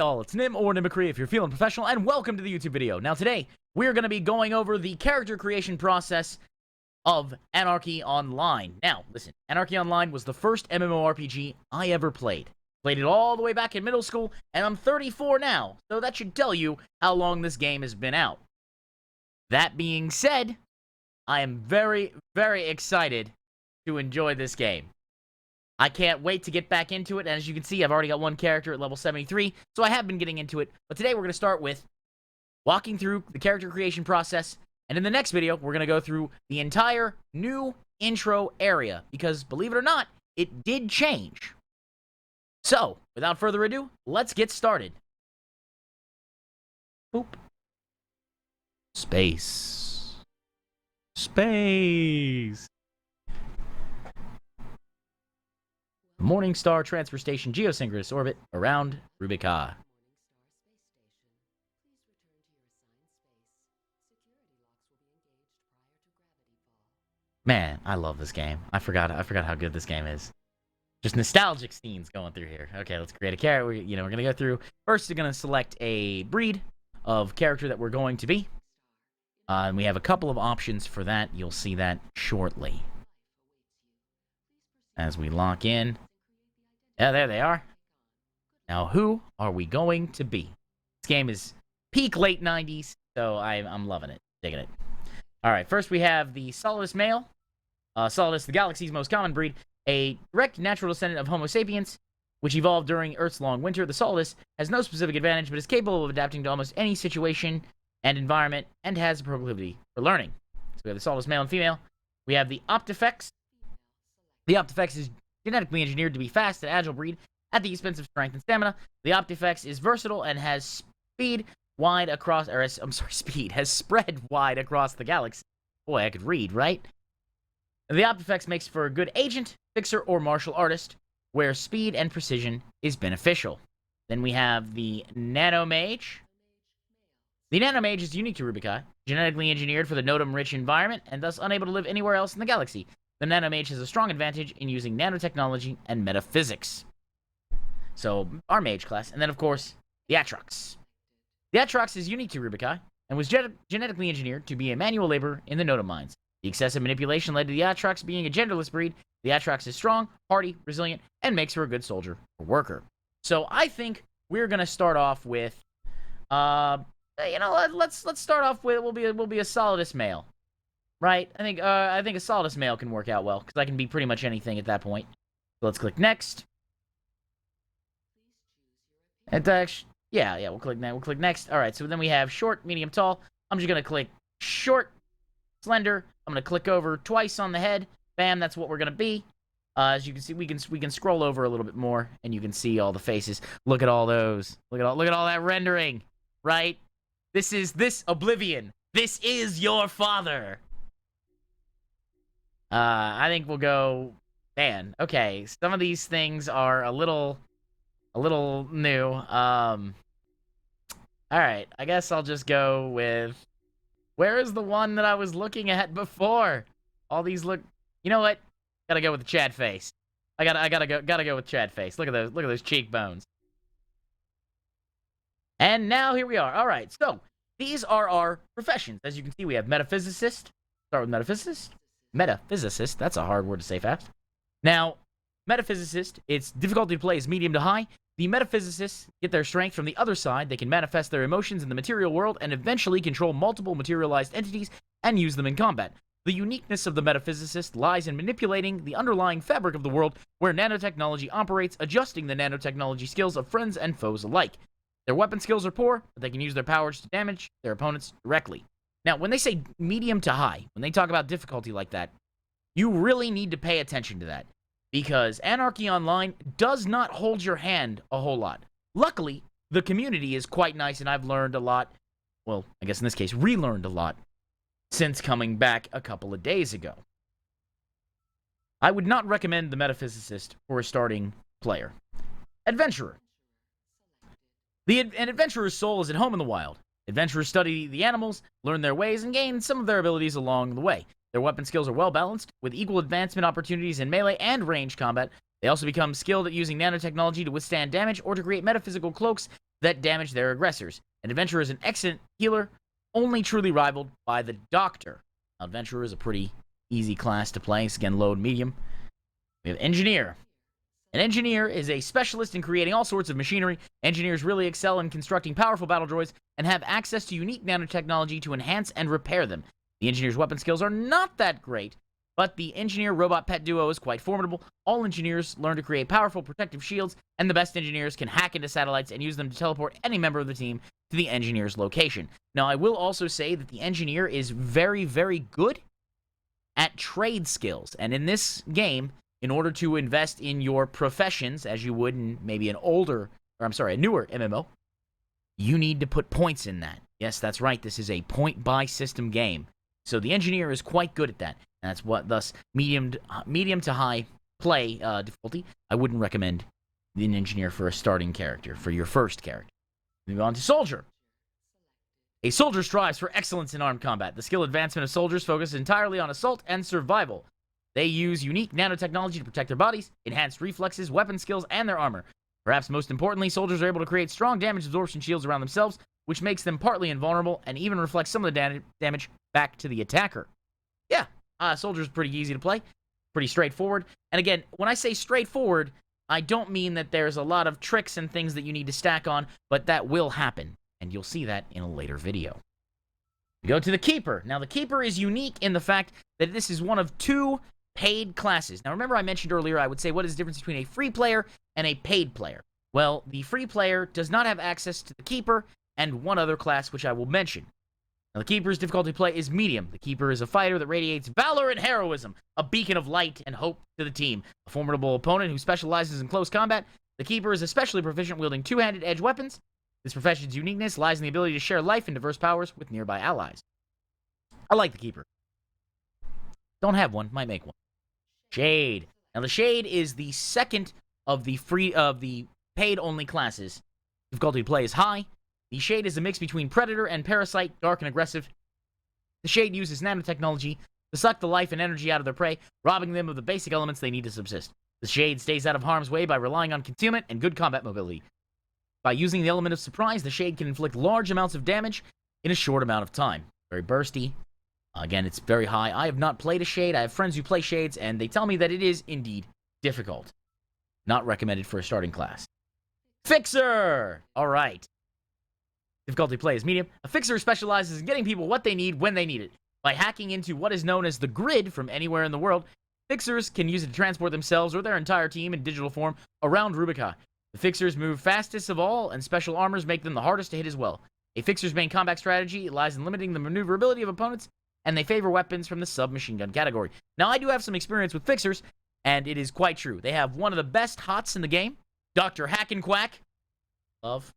all, it's Nim or Nimicry if you're feeling professional, and welcome to the YouTube video. Now today, we're going to be going over the character creation process of Anarchy Online. Now, listen, Anarchy Online was the first MMORPG I ever played. Played it all the way back in middle school, and I'm 34 now, so that should tell you how long this game has been out. That being said, I am very, very excited to enjoy this game. I can't wait to get back into it, and as you can see, I've already got one character at level 73, so I have been getting into it. But today we're going to start with walking through the character creation process, and in the next video, we're going to go through the entire new intro area, because believe it or not, it did change. So, without further ado, let's get started. Boop. Space. Space. Morningstar Transfer Station geosynchronous orbit around Rubica. Man, I love this game. I forgot how good this game is. Just nostalgic scenes going through here. Okay, let's create a character. We're gonna go through. First, we're gonna select a breed of character that we're going to be. And we have a couple of options for that. You'll see that shortly. As we lock in. Yeah, there they are. Now, who are we going to be? This game is peak late 90s, so I'm loving it. Digging it. Alright, first we have the Solidus male. Solidus, the galaxy's most common breed. A direct natural descendant of Homo sapiens, which evolved during Earth's long winter. The Solidus has no specific advantage, but is capable of adapting to almost any situation and environment, and has a proclivity for learning. So we have the Solidus male and female. We have the Optifix. The Optifix is genetically engineered to be fast and agile breed at the expense of strength and stamina. The Optifix is versatile and has speed wide across, has spread wide across the galaxy. Boy, I could read, right? The Optifix makes for a good agent, fixer, or martial artist, where speed and precision is beneficial. Then we have the Nano Mage. The Nano Mage is unique to Rubica, genetically engineered for the Nodum-rich environment, and thus unable to live anywhere else in the galaxy. The Nanomage has a strong advantage in using nanotechnology and metaphysics. So, our mage class. And then, of course, the Atrox. The Atrox is unique to Rubica, and was genetically engineered to be a manual laborer in the Nodum mines. The excessive manipulation led to the Atrox being a genderless breed. The Atrox is strong, hardy, resilient, and makes her a good soldier or worker. So, I think we're going to start off with, let's start off with, we'll be a Solidus male. Right, I think a Solidus male can work out well, because I can be pretty much anything at that point. So let's click next. And yeah, we'll click next. All right, so then we have short, medium, tall. I'm just gonna click short, slender. I'm gonna click over twice on the head. Bam, that's what we're gonna be. As you can see, we can scroll over a little bit more, and you can see all the faces. Look at all those. Look at all that rendering. Right, this Oblivion. This is your father. I think we'll go, man, okay, some of these things are a little new. Alright, I guess I'll just go with, where is the one that I was looking at before? All these look, you know what? Gotta go with the Chad face. I gotta go with Chad face. Look at those cheekbones. And now here we are. Alright, so, these are our professions. As you can see, we have Metaphysicist. Start with Metaphysicist. Meta-Physicist, that's a hard word to say fast. Now, Meta-Physicist, its difficulty to play is medium to high. The Meta-Physicists get their strength from the other side. They can manifest their emotions in the material world and eventually control multiple materialized entities and use them in combat. The uniqueness of the Meta-Physicist lies in manipulating the underlying fabric of the world where nanotechnology operates, adjusting the nanotechnology skills of friends and foes alike. Their weapon skills are poor, but they can use their powers to damage their opponents directly. Now, when they say medium to high, when they talk about difficulty like that, you really need to pay attention to that. Because Anarchy Online does not hold your hand a whole lot. Luckily, the community is quite nice, and I've learned a lot. Well, I guess in this case, relearned a lot since coming back a couple of days ago. I would not recommend the Metaphysicist for a starting player. Adventurer. An adventurer's soul is at home in the wild. Adventurers study the animals, learn their ways, and gain some of their abilities along the way. Their weapon skills are well balanced, with equal advancement opportunities in melee and ranged combat. They also become skilled at using nanotechnology to withstand damage or to create metaphysical cloaks that damage their aggressors. An Adventurer is an excellent healer, only truly rivaled by the Doctor. Now, Adventurer is a pretty easy class to play. It's again, low and medium. We have Engineer. An engineer is a specialist in creating all sorts of machinery. Engineers really excel in constructing powerful battle droids and have access to unique nanotechnology to enhance and repair them. The engineer's weapon skills are not that great, but the engineer-robot pet duo is quite formidable. All engineers learn to create powerful protective shields, and the best engineers can hack into satellites and use them to teleport any member of the team to the engineer's location. Now, I will also say that the engineer is very, very good at trade skills, and in this game, in order to invest in your professions, as you would in maybe a newer MMO, you need to put points in that. Yes, that's right, this is a point-buy system game. So the engineer is quite good at that. And that's what, thus, medium to high play difficulty. I wouldn't recommend an engineer for a starting character, for your first character. Move on to soldier. A soldier strives for excellence in armed combat. The skill advancement of soldiers focuses entirely on assault and survival. They use unique nanotechnology to protect their bodies, enhanced reflexes, weapon skills, and their armor. Perhaps most importantly, soldiers are able to create strong damage absorption shields around themselves, which makes them partly invulnerable and even reflects some of the damage back to the attacker. Yeah, soldiers are pretty easy to play, pretty straightforward. And again, when I say straightforward, I don't mean that there's a lot of tricks and things that you need to stack on, but that will happen, and you'll see that in a later video. We go to the Keeper. Now, the Keeper is unique in the fact that this is one of two paid classes. Now, remember I mentioned earlier, I would say, what is the difference between a free player and a paid player? Well, the free player does not have access to the Keeper and one other class, which I will mention. Now, the Keeper's difficulty play is medium. The Keeper is a fighter that radiates valor and heroism, a beacon of light and hope to the team. A formidable opponent who specializes in close combat, the Keeper is especially proficient wielding two-handed edge weapons. This profession's uniqueness lies in the ability to share life and diverse powers with nearby allies. I like the Keeper. Don't have one, might make one. Shade. Now, the Shade is the second of the paid-only classes. Difficulty to play is high. The Shade is a mix between Predator and Parasite, dark and aggressive. The Shade uses nanotechnology to suck the life and energy out of their prey, robbing them of the basic elements they need to subsist. The Shade stays out of harm's way by relying on concealment and good combat mobility. By using the element of surprise, the Shade can inflict large amounts of damage in a short amount of time. Very bursty. Again, it's very high. I have not played a Shade. I have friends who play Shades, and they tell me that it is indeed difficult. Not recommended for a starting class. Fixer! All right. Difficulty play is medium. A fixer specializes in getting people what they need when they need it. By hacking into what is known as the grid from anywhere in the world, fixers can use it to transport themselves or their entire team in digital form around Rubicon. The fixers move fastest of all, and special armors make them the hardest to hit as well. A fixer's main combat strategy lies in limiting the maneuverability of opponents, and they favor weapons from the submachine gun category. Now, I do have some experience with fixers, and it is quite true. They have one of the best HOTS in the game, Dr. Hack and Quack. Love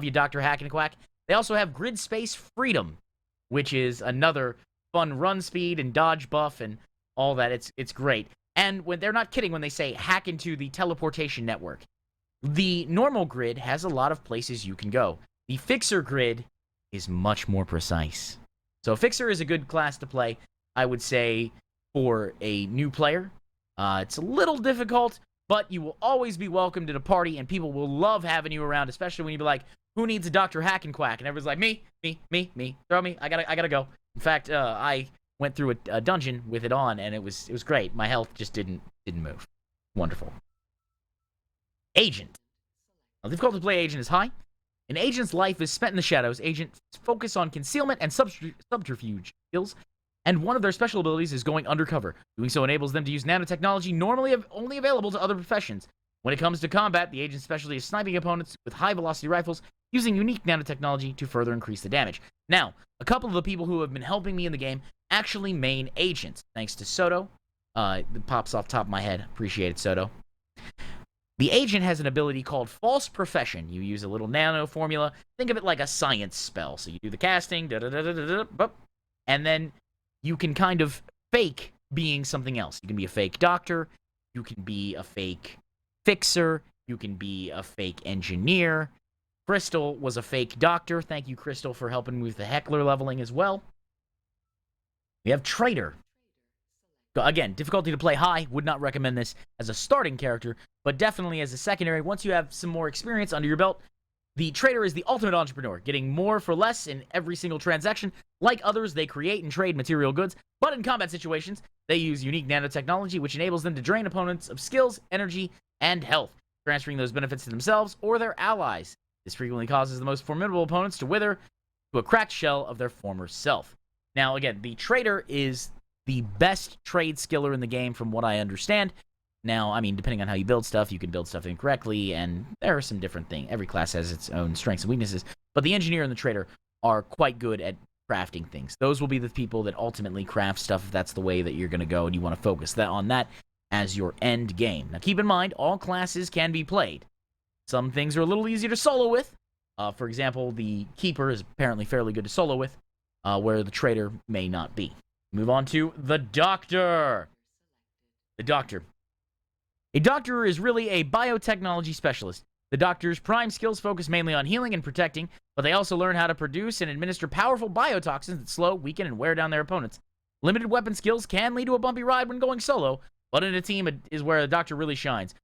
you, Dr. Hack and Quack. They also have Grid Space Freedom, which is another fun run speed and dodge buff and all that. It's great. And when they're not kidding when they say hack into the teleportation network. The normal grid has a lot of places you can go. The Fixer grid is much more precise. So Fixer is a good class to play, I would say, for a new player. It's a little difficult, but you will always be welcomed at a party, and people will love having you around, especially when you be like, who needs a Dr. Hack and Quack? And everyone's like, me. Throw me. I gotta go. In fact, I went through a dungeon with it on, and it was great. My health just didn't move. Wonderful. Agent. Now, the difficulty to play Agent is high. An agent's life is spent in the shadows. Agents focus on concealment and subterfuge skills, and one of their special abilities is going undercover. Doing so enables them to use nanotechnology normally only available to other professions. When it comes to combat, the agent's specialty is sniping opponents with high-velocity rifles, using unique nanotechnology to further increase the damage. Now, a couple of the people who have been helping me in the game actually main agents, thanks to Soto. It pops off the top of my head. Appreciate it, Soto. The agent has an ability called False Profession. You use a little nano formula. Think of it like a science spell. So you do the casting, and then you can kind of fake being something else. You can be a fake doctor. You can be a fake fixer. You can be a fake engineer. Crystal was a fake doctor. Thank you, Crystal, for helping me with the heckler leveling as well. We have Traitor. Again, difficulty to play high. Would not recommend this as a starting character, but definitely as a secondary. Once you have some more experience under your belt, The trader is the ultimate entrepreneur, getting more for less in every single transaction. Like others, they create and trade material goods, but in combat situations, they use unique nanotechnology, which enables them to drain opponents of skills, energy, and health, transferring those benefits to themselves or their allies. This frequently causes the most formidable opponents to wither to a cracked shell of their former self. Now, again, the trader is the best trade skiller in the game from what I understand. Now, I mean, depending on how you build stuff, you can build stuff incorrectly, and there are some different things. Every class has its own strengths and weaknesses, but the engineer and the trader are quite good at crafting things. Those will be the people that ultimately craft stuff if that's the way that you're going to go, and you want to focus on that as your end game. Now, keep in mind, all classes can be played. Some things are a little easier to solo with. For example, the Keeper is apparently fairly good to solo with, where the trader may not be. Move on to the Doctor. The Doctor. A doctor is really a biotechnology specialist. The doctor's prime skills focus mainly on healing and protecting, but they also learn how to produce and administer powerful biotoxins that slow, weaken, and wear down their opponents. Limited weapon skills can lead to a bumpy ride when going solo, but in a team is where the doctor really shines.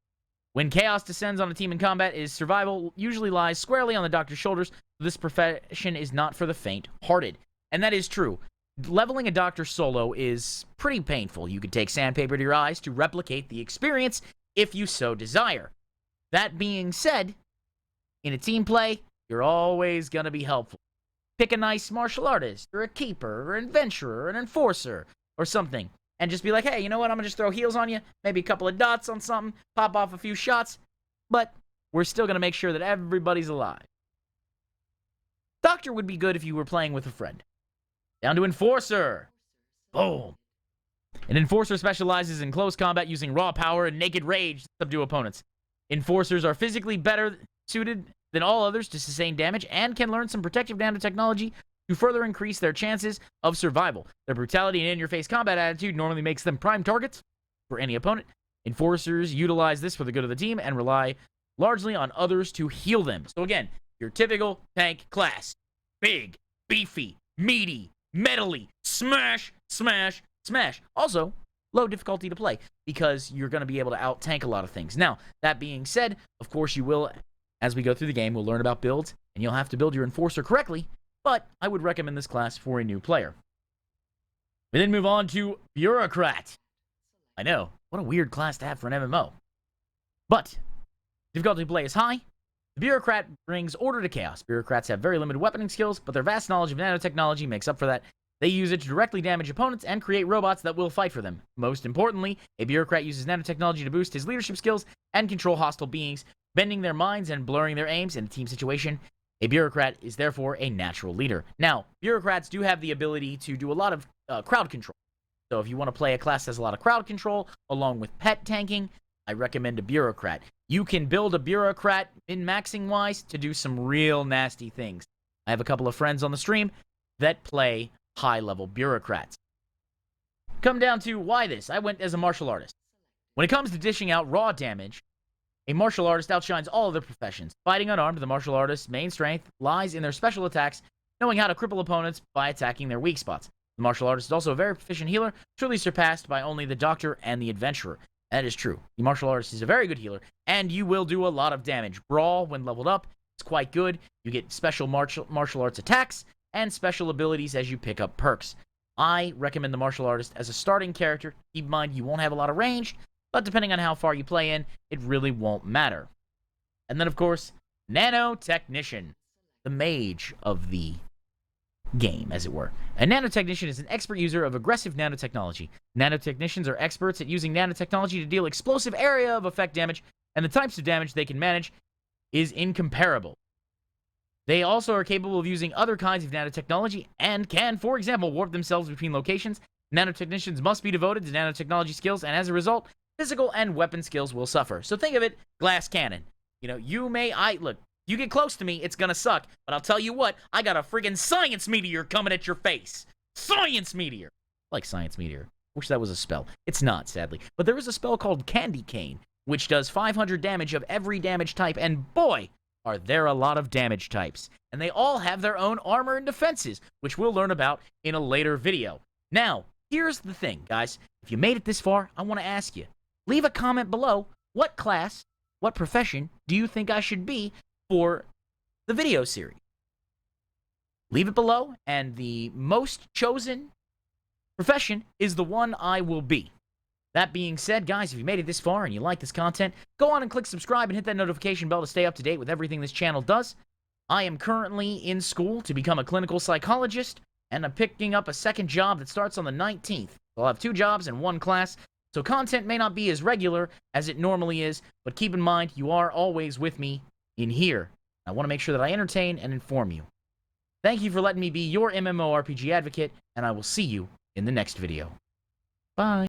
When chaos descends on a team in combat, his survival usually lies squarely on the doctor's shoulders. This profession is not for the faint-hearted. And that is true. Leveling a doctor solo is pretty painful. You could take sandpaper to your eyes to replicate the experience if you so desire. That being said, in a team play, you're always going to be helpful. Pick a nice martial artist, or a keeper, or an adventurer, or an enforcer, or something, and just be like, hey, you know what, I'm going to just throw heals on you, maybe a couple of dots on something, pop off a few shots, but we're still going to make sure that everybody's alive. Doctor would be good if you were playing with a friend. Down to Enforcer. Boom. An Enforcer specializes in close combat using raw power and naked rage to subdue opponents. Enforcers are physically better suited than all others to sustain damage and can learn some protective nanotechnology to further increase their chances of survival. Their brutality and in-your-face combat attitude normally makes them prime targets for any opponent. Enforcers utilize this for the good of the team and rely largely on others to heal them. So again, your typical tank class. Big, beefy, meaty, metally, smash, smash, smash. Also, low difficulty to play because you're going to be able to out-tank a lot of things. Now, that being said, of course you will, as we go through the game, we'll learn about builds, and you'll have to build your Enforcer correctly, but I would recommend this class for a new player. We then move on to Bureaucrat. I know, what a weird class to have for an MMO. But, difficulty to play is high. The Bureaucrat brings order to chaos. Bureaucrats have very limited weaponing skills, but their vast knowledge of nanotechnology makes up for that. They use it to directly damage opponents and create robots that will fight for them. Most importantly, a Bureaucrat uses nanotechnology to boost his leadership skills and control hostile beings, bending their minds and blurring their aims in a team situation. A Bureaucrat is therefore a natural leader. Now, Bureaucrats do have the ability to do a lot of crowd control. So if you want to play a class that has a lot of crowd control, along with pet tanking, I recommend a Bureaucrat. You can build a Bureaucrat min-maxing-wise to do some real nasty things. I have a couple of friends on the stream that play high-level Bureaucrats. Come down to why this. I went as a martial artist. When it comes to dishing out raw damage, a martial artist outshines all other professions. Fighting unarmed, the martial artist's main strength lies in their special attacks, knowing how to cripple opponents by attacking their weak spots. The martial artist is also a very proficient healer, truly surpassed by only the doctor and the adventurer. That is true. The martial artist is a very good healer, and you will do a lot of damage. Brawl, when leveled up, is quite good. You get special martial arts attacks and special abilities as you pick up perks. I recommend the martial artist as a starting character. Keep in mind, you won't have a lot of range, but depending on how far you play in, it really won't matter. And then, of course, Nano Technician, the mage of the game, as it were. A nanotechnician is an expert user of aggressive nanotechnology. Nanotechnicians are experts at using nanotechnology to deal explosive area of effect damage, and the types of damage they can manage is incomparable. They also are capable of using other kinds of nanotechnology and can, for example, warp themselves between locations. Nanotechnicians must be devoted to nanotechnology skills, and as a result, physical and weapon skills will suffer. So think of it, glass cannon. You know, look, you get close to me, it's gonna suck, but I'll tell you what, I got a friggin' science meteor coming at your face. Science meteor. I like science meteor. Wish that was a spell. It's not, sadly. But there is a spell called Candy Cane, which does 500 damage of every damage type, and boy, are there a lot of damage types. And they all have their own armor and defenses, which we'll learn about in a later video. Now, here's the thing, guys. If you made it this far, I want to ask you, leave a comment below. What class, what profession do you think I should be for the video series. Leave it below, and the most chosen profession is the one I will be. That being said, guys, if you made it this far and you like this content, go on and click subscribe and hit that notification bell to stay up to date with everything this channel does. I am currently in school to become a clinical psychologist, and I'm picking up a second job that starts on the 19th. I'll have 2 jobs and 1 class, so content may not be as regular as it normally is, but keep in mind, you are always with me in here. I want to make sure that I entertain and inform you. Thank you for letting me be your MMORPG advocate, and I will see you in the next video. Bye.